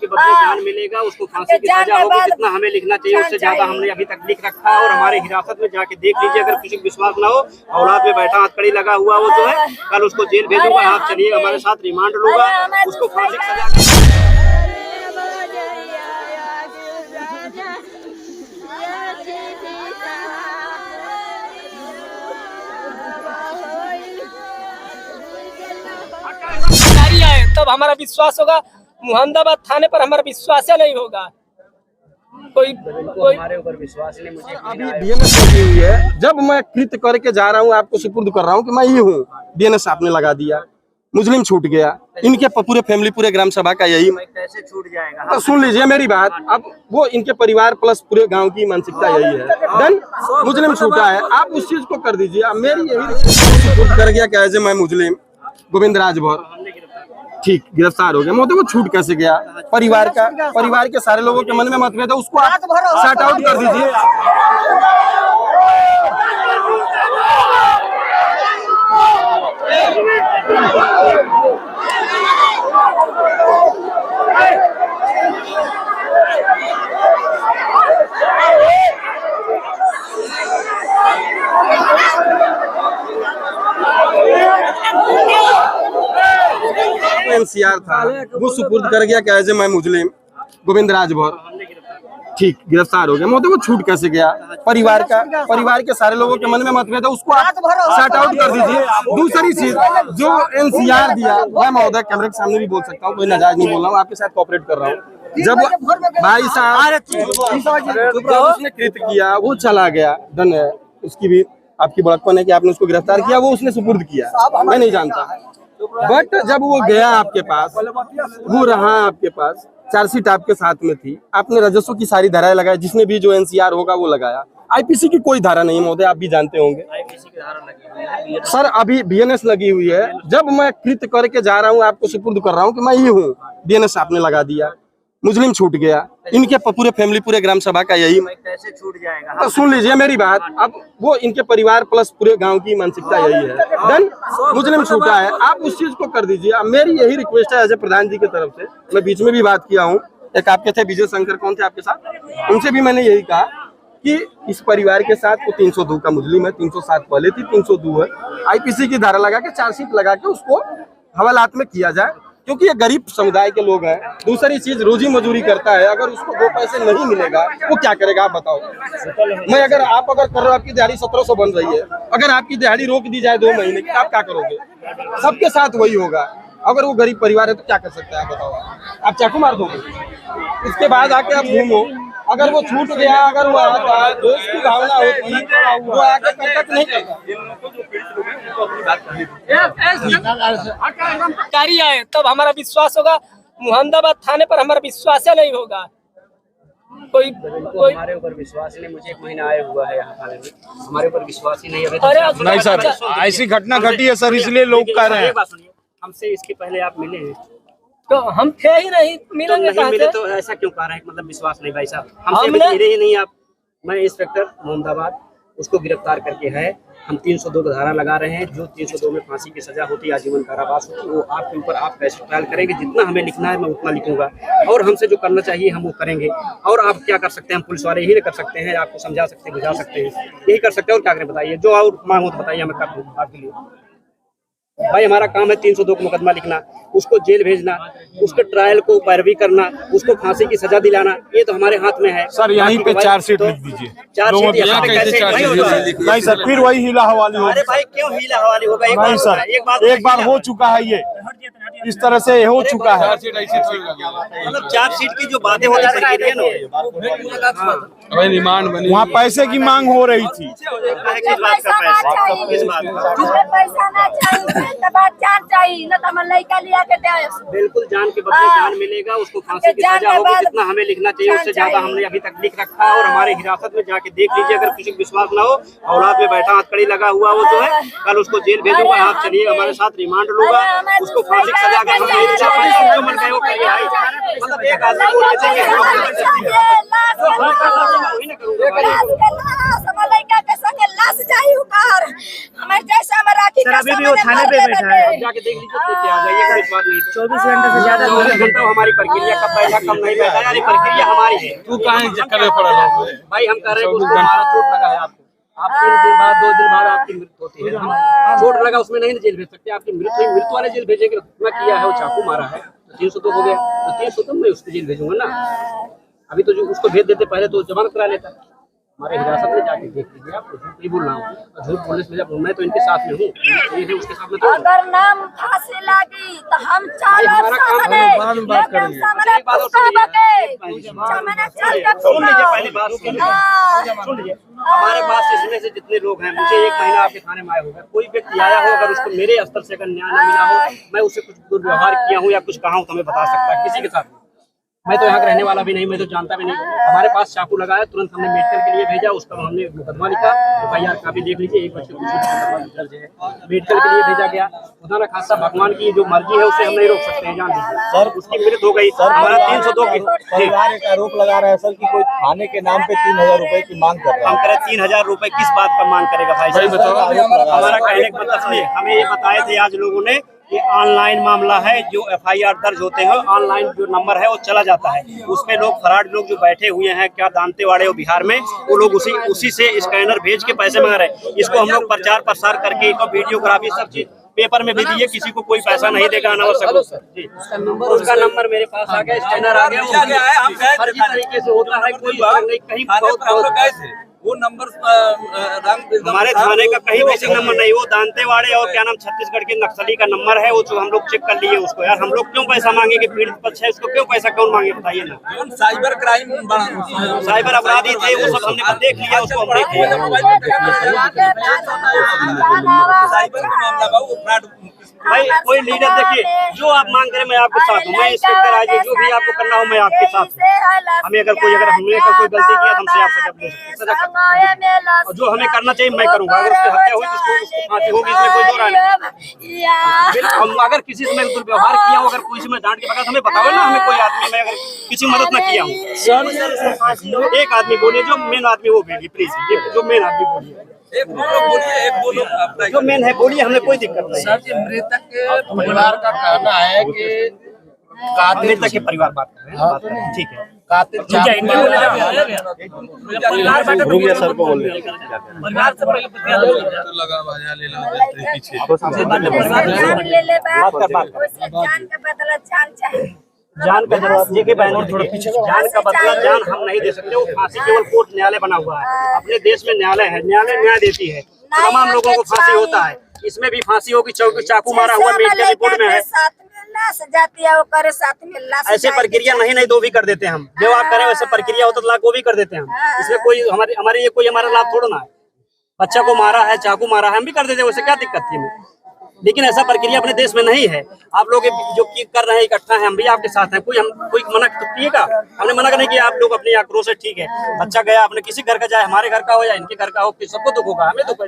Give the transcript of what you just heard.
के बदले जान मिलेगा, उसको फांसी की सजा होगी। जितना हमें लिखना चाहिए उससे ज्यादा हमने अभी तक लिख रखा है। और हमारे हिरासत में जाके देख लीजिए, अगर किसी को विश्वास ना हो, औलाद में बैठा हथकड़ी लगा हुआ वो जो है, कल उसको जेल भेजूंगा। आप चलिए हमारे साथ, रिमांड लूंगा, उसको फांसी की सजा। तब हमारा विश्वास होगा। मुहम्मदाबाद थाने पर हमारा विश्वास नहीं होगा। कोई हमारे ऊपर विश्वास नहीं। मुझे अभी बीएनएस लगी हुई है। जब मैं कृत्य करके जा रहा हूँ, आपको सुपुर्द कर रहा हूँ कि मैं ये हूँ, बीएनएस आपने लगा दिया, मुस्लिम छूट गया। इनके पूरे फैमिली, पूरे ग्राम सभा का यही। कैसे छूट जाएगा? तो सुन लीजिए मेरी बात। अब वो इनके परिवार प्लस पूरे गांव की मानसिकता यही है, देन मुस्लिम छूटा है, आप उस चीज को कर दीजिए। अब मेरी यही सुपुर्द कर गया क्या है, मैं मुस्लिम गोविंद राजभर ठीक गिरफ्तार हो गया। मतलब वो छूट कैसे गया? परिवार के सारे लोगों के मन में मतभेद है, उसको आप सॉर्ट आउट कर दीजिए। एनसीआर था, वो सुपुर्द कर गया क्या है, मैं मुस्लिम गोविंद राजभर ठीक गिरफ्तार हो गया। मतलब वो छूट कैसे गया? परिवार के सारे लोगों के मन में मतभेद है, उसको आप सॉर्ट आउट कर दीजिए। दूसरी चीज जो एनसीआर दिया, मैं महोदय कैमरे के सामने भी बोल सकता हूँ, कोई नाजायज नहीं बोल रहा हूँ, आपके साथ कोऑपरेट कर रहा हूँ। जब भाई साहब उसने कृत्य किया, वो चला गया, धन है उसकी भी आपकी बड़प्पन है कि आपने उसको गिरफ्तार किया, वो उसने सुपुर्द किया, मैं नहीं जानता। बट जब वो गया आपके पास, वो रहा आपके पास, चार्जशीट आपके साथ में थी, आपने राजस्व की सारी धाराएं लगाई, जिसने भी जो एनसीआर होगा वो लगाया। आईपीसी की कोई धारा नहीं महोदय, आप भी जानते होंगे। आईपीसी की धारा लगी है सर, अभी बीएनएस लगी हुई है। जब मैं कृत्य करके जा रहा हूँ, आपको सुपुर्द कर रहा हूँ कि मैं ये हूँ, बीएनएस आपने लगा दिया, मुस्लिम छूट गया। इनके पूरे फैमिली, पूरे ग्राम सभा का यही। कैसे छूट जाएगा? तो सुन लीजिए मेरी बात। अब वो इनके परिवार प्लस पूरे गांव की मानसिकता यही है, देन मुस्लिम छूटा है, आप उस चीज को कर दीजिए। अब मेरी यही रिक्वेस्ट है एज ए प्रधान जी की तरफ से। मैं बीच में भी बात किया हूँ, एक आपके थे विजय शंकर, कौन थे आपके साथ, उनसे भी मैंने यही कहा कि इस परिवार के साथ वो 302 का मुस्लिम है, 307 पहले थी, 302 है, आईपीसी की धारा लगा के, चार्जशीट लगा के उसको हवालात में किया जाए, क्योंकि ये गरीब समुदाय के लोग हैं। दूसरी चीज, रोजी मजदूरी करता है, अगर उसको 2 पैसे नहीं मिलेगा वो क्या करेगा आप बताओ। मैं अगर आप कर रहे हो, आपकी दिहाड़ी 1700 बन रही है, अगर आपकी दिहाड़ी रोक दी जाए 2 महीने की, आप क्या करोगे? सबके साथ वही होगा। अगर वो गरीब परिवार है तो क्या कर सकता है आप बताओ। आप चाकू मार दोगे, इसके बाद आके आप घूमो। अगर वो छूट गया, अगर वो आता है, दोस्त की भावना होती, वो आके कंटक नहीं करता। है तब हमारा विश्वास होगा। मुहम्मदाबाद थाने पर हमारा विश्वास नहीं होगा। कोई हमारे ऊपर विश्वास ही नहीं। मुझे 1 महीना आया हुआ है यहाँ थाने में, हमारे ऊपर विश्वास ही नहीं है। नहीं सर, ऐसी घटना घटी है सर, इसलिए लोग कह रहे हैं। हमसे इसके पहले आप मिले हैं तो हम थे ही नहीं, मिलेंगे तो नहीं मिले, तो ऐसा क्यों कह रहे हैं? मतलब विश्वास नहीं भाई साहब, हमसे मिले ही नहीं आप। मैं इंस्पेक्टर मुहम्मदाबाद, उसको गिरफ्तार करके है, हम 302 का धारा लगा रहे हैं। जो 302 में फांसी की सजा होती है, आजीवन कारावास होती है, वो आपके ऊपर आप कैसे ट्रायल करेंगे। जितना हमें लिखना है मैं उतना लिखूंगा, और हमसे जो करना चाहिए हम वो करेंगे। और आप क्या कर सकते हैं? हम पुलिस वाले यही कर सकते हैं, आपको समझा सकते हैं, बुझा सकते हैं, यही कर सकते हैं। और क्या करें बताइए? जो और मांग हो तो बताइए, हमें कर दूँ आपके लिए। भाई हमारा काम है 302 को मुकदमा लिखना, उसको जेल भेजना, उसके ट्रायल को पैरवी करना, उसको फांसी की सजा दिलाना, ये तो हमारे हाथ में है। सर यहीं पे चार्जशीट लिख दीजिए। नहीं सर, फिर वही हीला हवाली होगा। अरे भाई क्यों हीला हवाली होगा? नहीं सर, एक बार हो चुका है, ये इस तरह से हो चुका है। मतलब चार्जशीट की जो बातें होती है ना, रिमांड बनी, वहाँ पैसे की मांग हो रही थी। किस बात का पैसा? किस बात का? पैसा ना चाहिए, जान चाहिए ना, तो हम लड़का लिया के दे। बिल्कुल, जान के बदले जान मिलेगा, उसको फांसी की सजा होगी। जितना हमें लिखना चाहिए उससे ज्यादा हमने अभी तक लिख रखा है। और हमारे हिरासत में जाके देख लीजिए, अगर किसी को विश्वास ना हो, औलाद में बैठा हथकड़ी लगा हुआ वो जो है, कल उसको जेल भेजूंगा। आप चलिए हमारे साथ, रिमांड लूंगा, उसको फांसी की सजा कर। जो मन कहे वो करिए। मतलब एक आदमी को लड़का के संग लाश जाई उकार हमारे जैसा हम राखी सर अभी भी वो थाने पे बैठा है, जाके देख लीजिए तो क्या है, ये कोई बात नहीं। 24 घंटे से ज्यादा 24 घंटा हमारी प्रक्रिया कब बैठा कब नहीं बैठा, यार ये प्रक्रिया हमारी है। तू कहाँ चक्कर में पड़ा है? भाई हम कह रहे हैं उसको हमारा चोट लगा है आपको, आप 3 दिन बाद 2 दिन बाद आपकी मृत्यु होती है। हम चोट लगा उसमें नहीं जेल भेज सकते, आपकी मृत्यु वाले जेल भेजेंगे। मैं किया है वो चाकू मारा है 302 हो गया तो 302 मैं उसको जेल भेजूंगा ना। अभी तो जो उसको भेज देते पहले तो जमानत करा लेता। हमारे हिरासत में जाके देख लीजिए, आप झूठ नहीं बोल रहा हूँ, झूठ बोलने से जब मैं तो इनके साथ में हूँ, ये है उसके साथ में तो अगर नाम फांसी लागी तो हम चारों सामने लेकिन सामने पुष्पा बके सामने चल के सुन लीजिए, पहले बात सुन लीजिए। हमारे पास इसमें से जितने लोग हैं, मुझे 1 महीना आपके थाने में आए होगा, कोई व्यक्ति आया हो अगर उसको मेरे स्तर से अगर न्याय न मिला हो, मैं उससे कुछ दुर्व्यवहार किया हूँ या कुछ कहा हूँ तो हमें बता सकता है किसी के साथ। मैं तो यहाँ का रहने वाला भी नहीं, मैं तो जानता भी नहीं। हमारे पास चाकू लगाया, तुरंत हमने मेडिकल के लिए भेजा, उसका हमने मुकदमा लिखा, FIR कापी देख लीजिए, 1 बजे कुछ दर्ज है, मेडिकल के लिए भेजा गया। खुदा न खासा भगवान की जो मर्जी है उसे हम नहीं रोक सकते हैं, जान लीजिए। सर उसकी मृत्यु हो गई, हमारा 302 की परिवार एक आरोप लगा रहा है सर कि कोई थाने के नाम पे 3000 रुपए की मांग कर रहा हम करें 3000 रुपए किस बात का मांग करेगा भाई साहब? हमारा कहने का मतलब सुनिए, हमें ये बताए थे आज लोगों ने ये ऑनलाइन मामला है, जो FIR दर्ज होते हैं ऑनलाइन जो नंबर है वो चला जाता है, उसमें लोग फराड लोग जो बैठे हुए हैं क्या दानते वाले हो बिहार में, वो लोग उसी से स्कैनर भेज के पैसे मांग रहे हैं। इसको हम लोग प्रचार प्रसार करके वीडियोग्राफी सब चीज पेपर में भी दिए, किसी को कोई पैसा नहीं देगा अनावश्यक जी। उसका नंबर मेरे पास आ गया, स्कैनर आ गया, फर्जी तरीके से होता है, कोई कहीं बहुत वो नंबर हमारे थाने का कहीं बेसिक नंबर नहीं, वो दांतेवाड़े और क्या नाम छत्तीसगढ़ के नक्सली का नंबर है, वो जो हम लोग चेक कर लिए उसको। यार हम लोग क्यों पैसा मांगेंगे? पीड़ित पक्ष है, उसको क्यों पैसा कौन मांगे बताइए ना। साइबर क्राइम साइबर अपराधी थे वो सब हमने देख लिया, उसको हम देख लिया। साइबर का मामला भाई कोई लीडर देखिए, जो आप मांग करें मैं आपके साथ हूँ, मैं इंस्पेक्टर आज जो भी आपको करना हो मैं आपके साथ हूँ। हमें अगर हमने कोई गलती किया तो हमसे आप सजा ले सकते, और जो हमें करना चाहिए मैं करूँगा। अगर उसकी हत्या हुई तो उसको फांसी होगी, इसमें कोई दो राय नहीं। हम अगर किसी से मैं दुर्व्यवहार किया हो, अगर किसी में डांट के बगैर हमें बताओ ना, हमें कोई आदमी मैं अगर किसी मदद न किया हूँ, एक आदमी बोलिए जो मेन आदमी वो बोलिए प्लीज, जो मेन आदमी बोलिए, एक दो लोग जो मेन है बोलिए, हमें कोई दिक्कत नहीं। सर जी मृतक के परिवार का कहना है कि मृतक के परिवार बात कर रहे हैं, ठीक है। कातिल सर को बोल जान का जवाब देके जान का बदला जान हम नहीं दे सकते, वो फांसी केवल कोर्ट न्यायालय बना हुआ है, अपने देश में न्यायालय है, न्यायालय न्याय देती है, तमाम लोगों को फांसी होता है, इसमें भी फांसी होगी। चाकू मारा हुआ मेडिकल रिपोर्ट में है, जाती है वो करे साथ में लाश ऐसे प्रक्रिया नहीं दो भी कर देते हैं हम, जो आप करें वैसे प्रक्रिया होता तो लाख वो भी कर देते हैं हम, इसमें कोई हमारे ये कोई हमारा लाभ थोड़ा ना है। बच्चा को मारा है, चाकू मारा है, हम भी कर देते हैं, वैसे क्या दिक्कत थी हमें, लेकिन ऐसा प्रक्रिया अपने देश में नहीं है। आप लोग जो कर रहे हैं इकट्ठा है, हम भी आपके साथ हैं, कोई मना तो किएगा, हमने मना नहीं किया। आप लोग अपने आक्रोश है, ठीक है, बच्चा गया अपने किसी घर का, जाए हमारे घर का हो या इनके घर का हो, सबको दुख होगा, हमें दुख है।